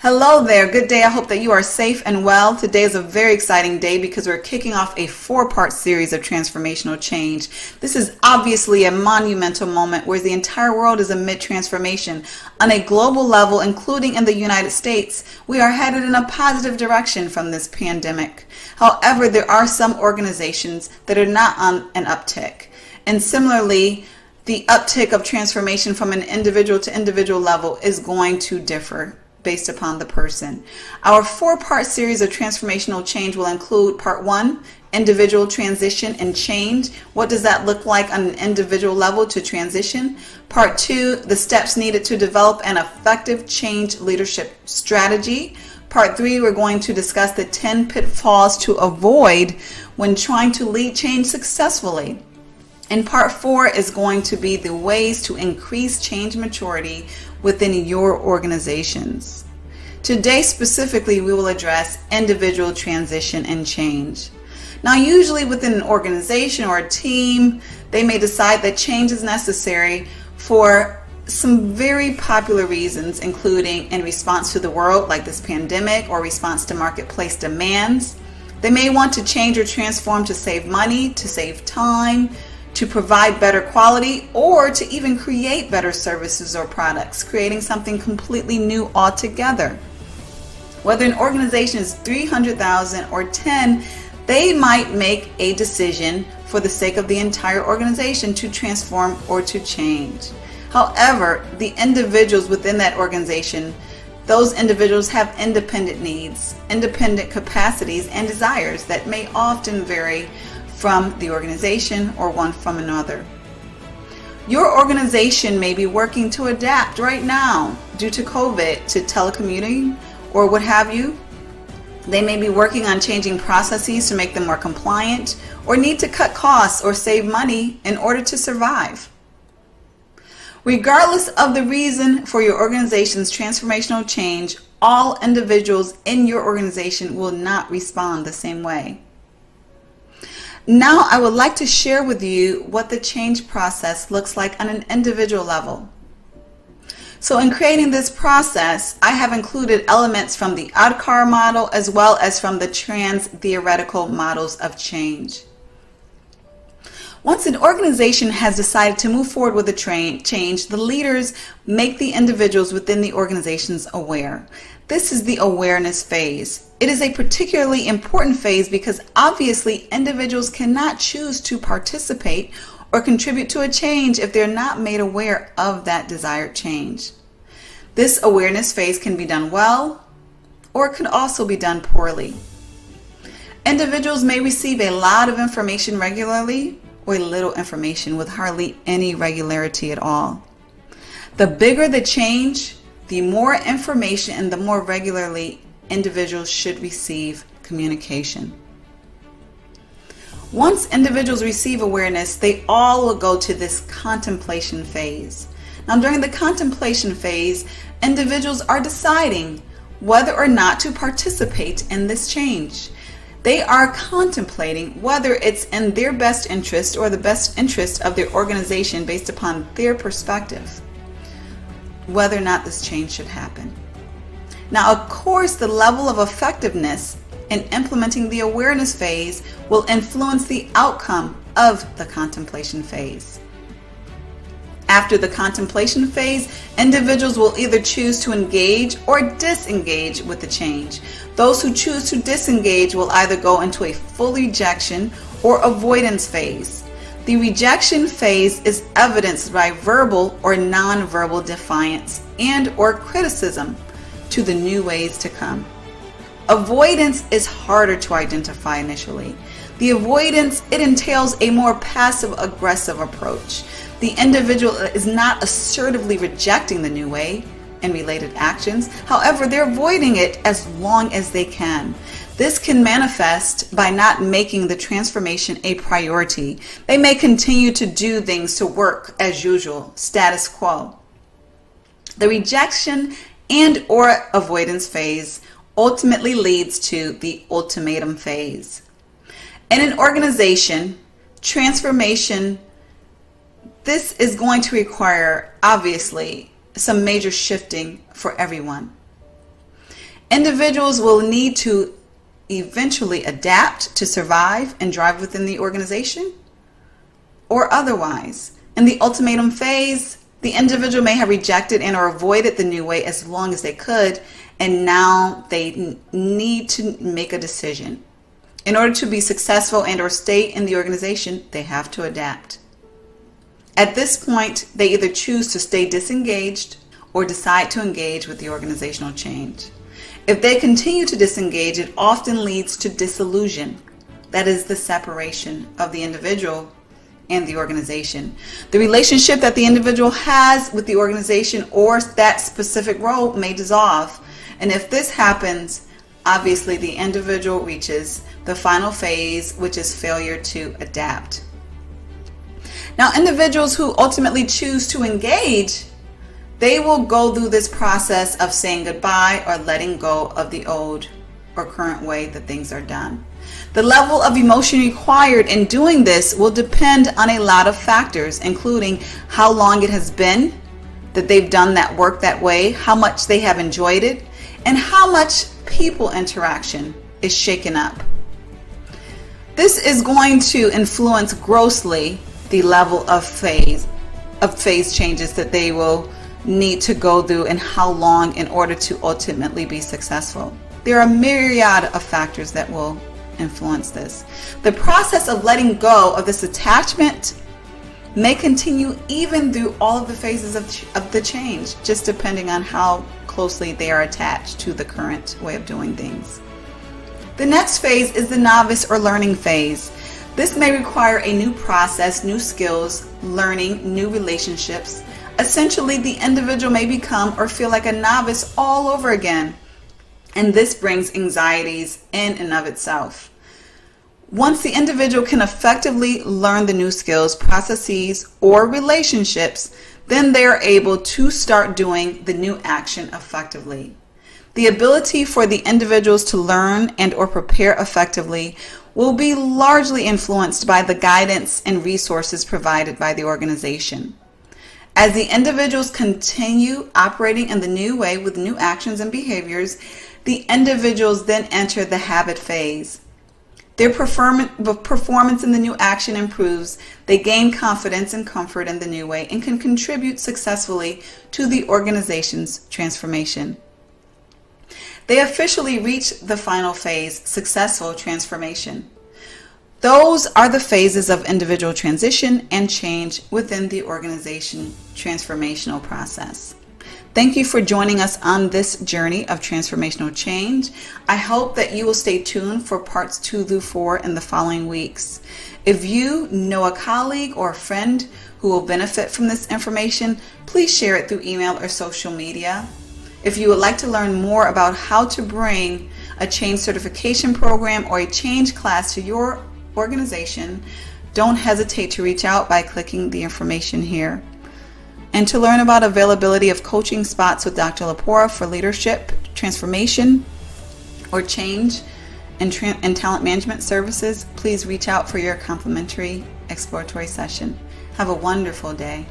Hello there. Good day. I hope that you are safe and well. Today is a very exciting day because we're kicking off a 4-part series of transformational change. This is obviously a monumental moment where the entire world is amid transformation. On a global level, including in the United States, we are headed in a positive direction from this pandemic. However, there are some organizations that are not on an uptick. And similarly, the uptick of transformation from an individual to individual level is going to differ based upon the person. Our 4-part series of transformational change will include part 1, individual transition and change. What does that look like on an individual level to transition? Part 2, the steps needed to develop an effective change leadership strategy. Part 3, we're going to discuss the 10 pitfalls to avoid when trying to lead change successfully. And part 4 is going to be the ways to increase change maturity within your organizations. Today specifically, we will address individual transition and change. Now, usually within an organization or a team, they may decide that change is necessary for some very popular reasons, including in response to the world, like this pandemic, or response to marketplace demands. They may want to change or transform to save money, to save time, to provide better quality, or to even create better services or products, creating something completely new altogether. Whether an organization is 300,000 or 10, they might make a decision for the sake of the entire organization to transform or to change. However, the individuals within that organization, those individuals have independent needs, independent capacities, and desires that may often vary from the organization or one from another. Your organization may be working to adapt right now due to COVID to telecommuting or what have you. They may be working on changing processes to make them more compliant, or need to cut costs or save money in order to survive. Regardless of the reason for your organization's transformational change, all individuals in your organization will not respond the same way. Now, I would like to share with you what the change process looks like on an individual level. So in creating this process, I have included elements from the ODCAR model as well as from the trans-theoretical models of change. Once an organization has decided to move forward with a change, the leaders make the individuals within the organizations aware. This is the awareness phase. It is a particularly important phase because obviously individuals cannot choose to participate or contribute to a change if they're not made aware of that desired change. This awareness phase can be done well, or it could also be done poorly. Individuals may receive a lot of information regularly, or little information with hardly any regularity at all. The bigger the change, the more information and the more regularly individuals should receive communication. Once individuals receive awareness, they all will go to this contemplation phase. Now, during the contemplation phase, individuals are deciding whether or not to participate in this change. They are contemplating whether it's in their best interest or the best interest of their organization based upon their perspective, whether or not this change should happen. Now, of course, the level of effectiveness in implementing the awareness phase will influence the outcome of the contemplation phase. After the contemplation phase, individuals will either choose to engage or disengage with the change. Those who choose to disengage will either go into a full rejection or avoidance phase. The rejection phase is evidenced by verbal or non-verbal defiance and or criticism to the new ways to come. Avoidance is harder to identify initially. The avoidance, it entails a more passive-aggressive approach. The individual is not assertively rejecting the new way and related actions. However, they're avoiding it as long as they can. This can manifest by not making the transformation a priority. They may continue to do things to work as usual, status quo. The rejection and or avoidance phase ultimately leads to the ultimatum phase. In an organization, transformation, this is going to require, obviously, some major shifting for everyone. Individuals will need to eventually adapt to survive and thrive within the organization, or otherwise. In the ultimatum phase, the individual may have rejected and or avoided the new way as long as they could, and now they need to make a decision. In order to be successful and or stay in the organization, they have to adapt. At this point, they either choose to stay disengaged or decide to engage with the organizational change. If they continue to disengage, it often leads to disillusion. That is the separation of the individual and the organization. The relationship that the individual has with the organization or that specific role may dissolve. And if this happens, obviously the individual reaches the final phase, which is failure to adapt. Now, individuals who ultimately choose to engage, they will go through this process of saying goodbye or letting go of the old or current way that things are done. The level of emotion required in doing this will depend on a lot of factors, including how long it has been that they've done that work that way, how much they have enjoyed it, and how much people interaction is shaken up. This is going to influence grossly the level of phase changes that they will need to go through and how long in order to ultimately be successful. There are a myriad of factors that will influence this. The process of letting go of this attachment may continue even through all of the phases of the change, just depending on how closely they are attached to the current way of doing things. The next phase is the novice or learning phase. This may require a new process, new skills, learning, new relationships. Essentially, the individual may become or feel like a novice all over again, and this brings anxieties in and of itself. Once the individual can effectively learn the new skills, processes, or relationships, then they are able to start doing the new action effectively. The ability for the individuals to learn and or prepare effectively will be largely influenced by the guidance and resources provided by the organization. As the individuals continue operating in the new way with new actions and behaviors, the individuals then enter the habit phase. Their performance in the new action improves. They gain confidence and comfort in the new way and can contribute successfully to the organization's transformation. They officially reach the final phase, successful transformation. Those are the phases of individual transition and change within the organization transformational process. Thank you for joining us on this journey of transformational change. I hope that you will stay tuned for parts 2 through 4 in the following weeks. If you know a colleague or a friend who will benefit from this information, please share it through email or social media. If you would like to learn more about how to bring a change certification program or a change class to your organization, don't hesitate to reach out by clicking the information here. And to learn about availability of coaching spots with Dr. Lepora for leadership, transformation, or change and talent management services, please reach out for your complimentary exploratory session. Have a wonderful day.